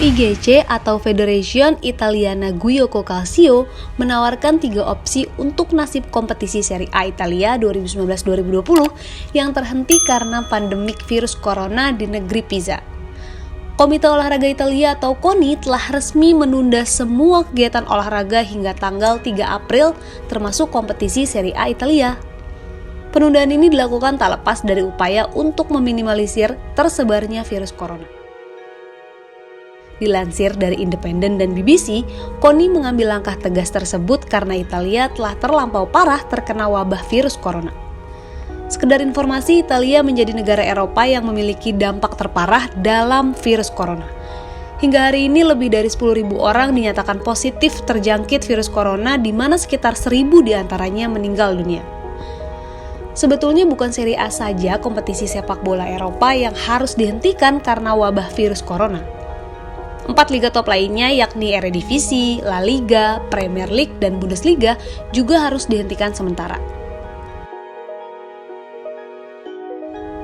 FIGC atau Federazione Italiana Giuoco Calcio menawarkan 3 opsi untuk nasib kompetisi Serie A Italia 2019-2020 yang terhenti karena pandemik virus corona di negeri Pisa. Komite Olahraga Italia atau KONI telah resmi menunda semua kegiatan olahraga hingga tanggal 3 April termasuk kompetisi Serie A Italia. Penundaan ini dilakukan tak lepas dari upaya untuk meminimalisir tersebarnya virus corona. Dilansir dari Independen dan BBC, KONI mengambil langkah tegas tersebut karena Italia telah terlampau parah terkena wabah virus corona. Sekedar informasi, Italia menjadi negara Eropa yang memiliki dampak terparah dalam virus corona. Hingga hari ini lebih dari 10.000 orang dinyatakan positif terjangkit virus corona, di mana sekitar 1.000 diantaranya meninggal dunia. Sebetulnya bukan Serie A saja kompetisi sepak bola Eropa yang harus dihentikan karena wabah virus corona. 4 liga top lainnya yakni Eredivisie, La Liga, Premier League, dan Bundesliga juga harus dihentikan sementara.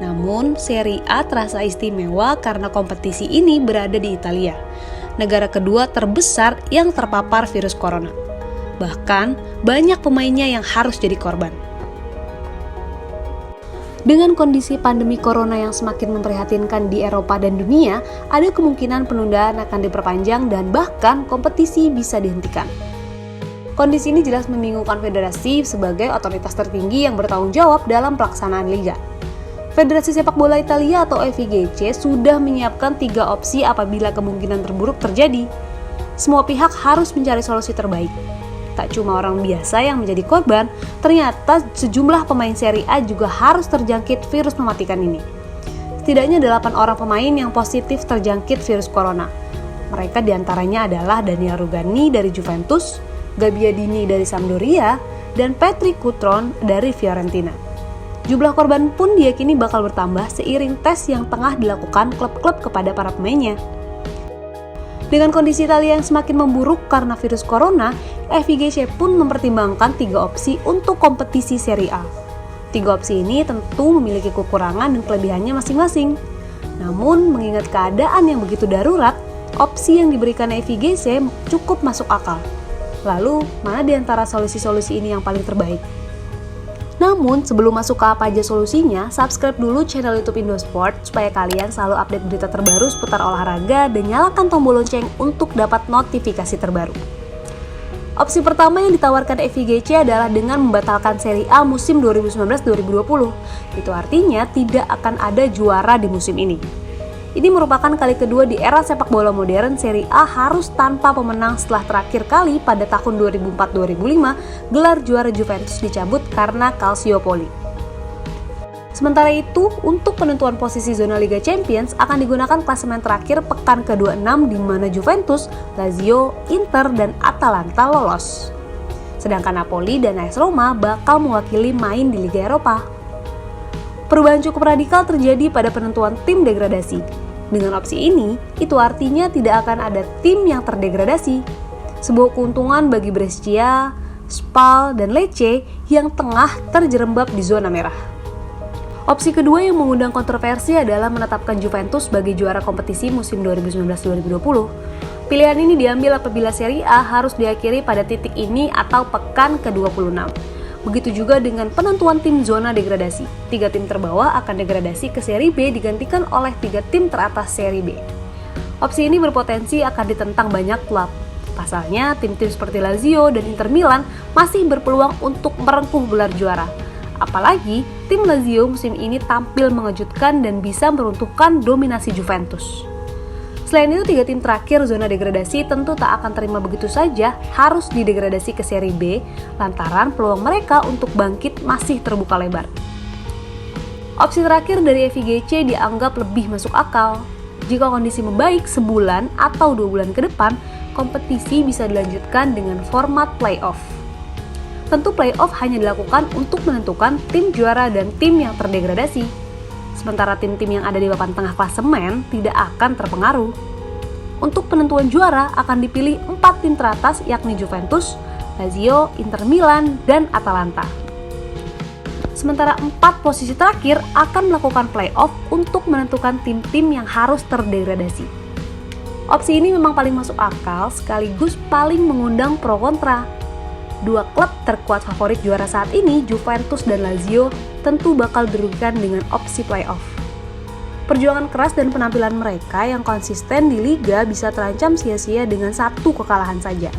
Namun, Serie A terasa istimewa karena kompetisi ini berada di Italia, negara kedua terbesar yang terpapar virus corona. Bahkan, banyak pemainnya yang harus jadi korban. Dengan kondisi pandemi corona yang semakin memprihatinkan di Eropa dan dunia, ada kemungkinan penundaan akan diperpanjang dan bahkan kompetisi bisa dihentikan. Kondisi ini jelas membingungkan federasi sebagai otoritas tertinggi yang bertanggung jawab dalam pelaksanaan liga. Federasi Sepak Bola Italia atau FIGC sudah menyiapkan 3 opsi apabila kemungkinan terburuk terjadi. Semua pihak harus mencari solusi terbaik. Tak cuma orang biasa yang menjadi korban, ternyata sejumlah pemain Serie A juga harus terjangkit virus mematikan ini. Setidaknya 8 orang pemain yang positif terjangkit virus corona. Mereka diantaranya adalah Daniel Rugani dari Juventus, Gabbiadini dari Sampdoria, dan Patrick Cutrone dari Fiorentina. Jumlah korban pun diyakini bakal bertambah seiring tes yang tengah dilakukan klub-klub kepada para pemainnya. Dengan kondisi Italia yang semakin memburuk karena virus corona, FIGC pun mempertimbangkan 3 opsi untuk kompetisi Serie A. 3 opsi ini tentu memiliki kekurangan dan kelebihannya masing-masing. Namun, mengingat keadaan yang begitu darurat, opsi yang diberikan FIGC cukup masuk akal. Lalu, mana di antara solusi-solusi ini yang paling terbaik? Namun, sebelum masuk ke apa aja solusinya, subscribe dulu channel YouTube Indosport supaya kalian selalu update berita terbaru seputar olahraga dan nyalakan tombol lonceng untuk dapat notifikasi terbaru. Opsi pertama yang ditawarkan FIGC adalah dengan membatalkan Serie A musim 2019-2020. Itu artinya tidak akan ada juara di musim ini. Ini merupakan kali kedua di era sepak bola modern Serie A harus tanpa pemenang setelah terakhir kali pada tahun 2004-2005 gelar juara Juventus dicabut karena Calciopoli. Sementara itu, untuk penentuan posisi zona Liga Champions akan digunakan klasemen terakhir pekan ke-26 di mana Juventus, Lazio, Inter, dan Atalanta lolos. Sedangkan Napoli dan AS Roma bakal mewakili main di Liga Eropa. Perubahan cukup radikal terjadi pada penentuan tim degradasi. Dengan opsi ini, itu artinya tidak akan ada tim yang terdegradasi. Sebuah keuntungan bagi Brescia, Spal, dan Lecce yang tengah terjerembab di zona merah. Opsi kedua yang mengundang kontroversi adalah menetapkan Juventus sebagai juara kompetisi musim 2019-2020. Pilihan ini diambil apabila Serie A harus diakhiri pada titik ini atau pekan ke-26. Begitu juga dengan penentuan tim zona degradasi. 3 tim terbawah akan degradasi ke Serie B digantikan oleh 3 tim teratas Serie B. Opsi ini berpotensi akan ditentang banyak klub. Pasalnya, tim-tim seperti Lazio dan Inter Milan masih berpeluang untuk merengkuh gelar juara. Apalagi, tim Lazio musim ini tampil mengejutkan dan bisa meruntuhkan dominasi Juventus. Selain itu, 3 tim terakhir zona degradasi tentu tak akan terima begitu saja harus didegradasi ke Serie B lantaran peluang mereka untuk bangkit masih terbuka lebar. Opsi terakhir dari FIGC dianggap lebih masuk akal. Jika kondisi membaik sebulan atau 2 bulan ke depan, kompetisi bisa dilanjutkan dengan format playoff. Tentu playoff hanya dilakukan untuk menentukan tim juara dan tim yang terdegradasi. Sementara tim-tim yang ada di papan tengah klasemen tidak akan terpengaruh. Untuk penentuan juara akan dipilih 4 tim teratas yakni Juventus, Lazio, Inter Milan, dan Atalanta. Sementara 4 posisi terakhir akan melakukan playoff untuk menentukan tim-tim yang harus terdegradasi. Opsi ini memang paling masuk akal sekaligus paling mengundang pro kontra. Dua klub terkuat favorit juara saat ini, Juventus dan Lazio, tentu bakal dirugikan dengan opsi playoff. Perjuangan keras dan penampilan mereka yang konsisten di Liga bisa terancam sia-sia dengan satu kekalahan saja.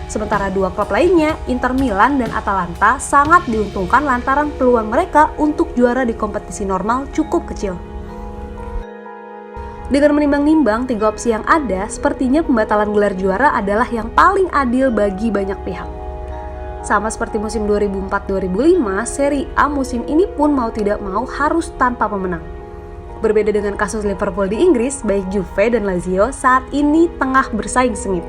Sementara dua klub lainnya, Inter Milan dan Atalanta, sangat diuntungkan lantaran peluang mereka untuk juara di kompetisi normal cukup kecil. Dengan menimbang-nimbang tiga opsi yang ada, sepertinya pembatalan gelar juara adalah yang paling adil bagi banyak pihak. Sama seperti musim 2004-2005, Serie A musim ini pun mau tidak mau harus tanpa pemenang. Berbeda dengan kasus Liverpool di Inggris, baik Juve dan Lazio saat ini tengah bersaing sengit.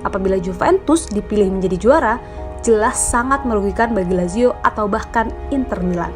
Apabila Juventus dipilih menjadi juara, jelas sangat merugikan bagi Lazio atau bahkan Inter Milan.